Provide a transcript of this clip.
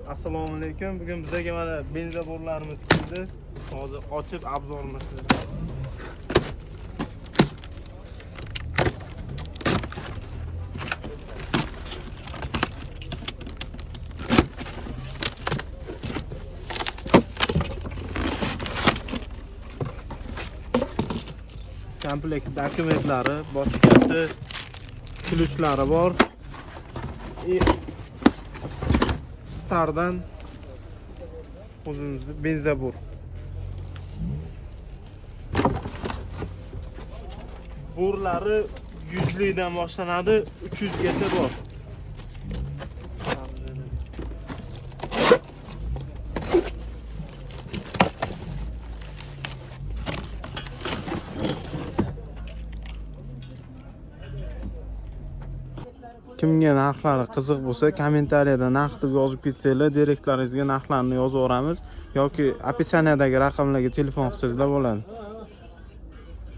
Assalomu alaykum. Bugun bizga mana benzoborlarimiz keldi. Hozir ochib obzorini qilamiz. Komplekt dokumentlari, boshqasi kulishlari bor. Stardan o'zimizda benzobor. Borlari 100 dan boshlanadi, 300 gacha bor. Kimga narxlari qiziq bo'lsa, kommentariyada narx deb yozib ketsanglar, direktlaringizga narxlarni yozib yuboramiz yoki opisiyaniyadagi raqamlarga telefon qilsanglar bo'ladi.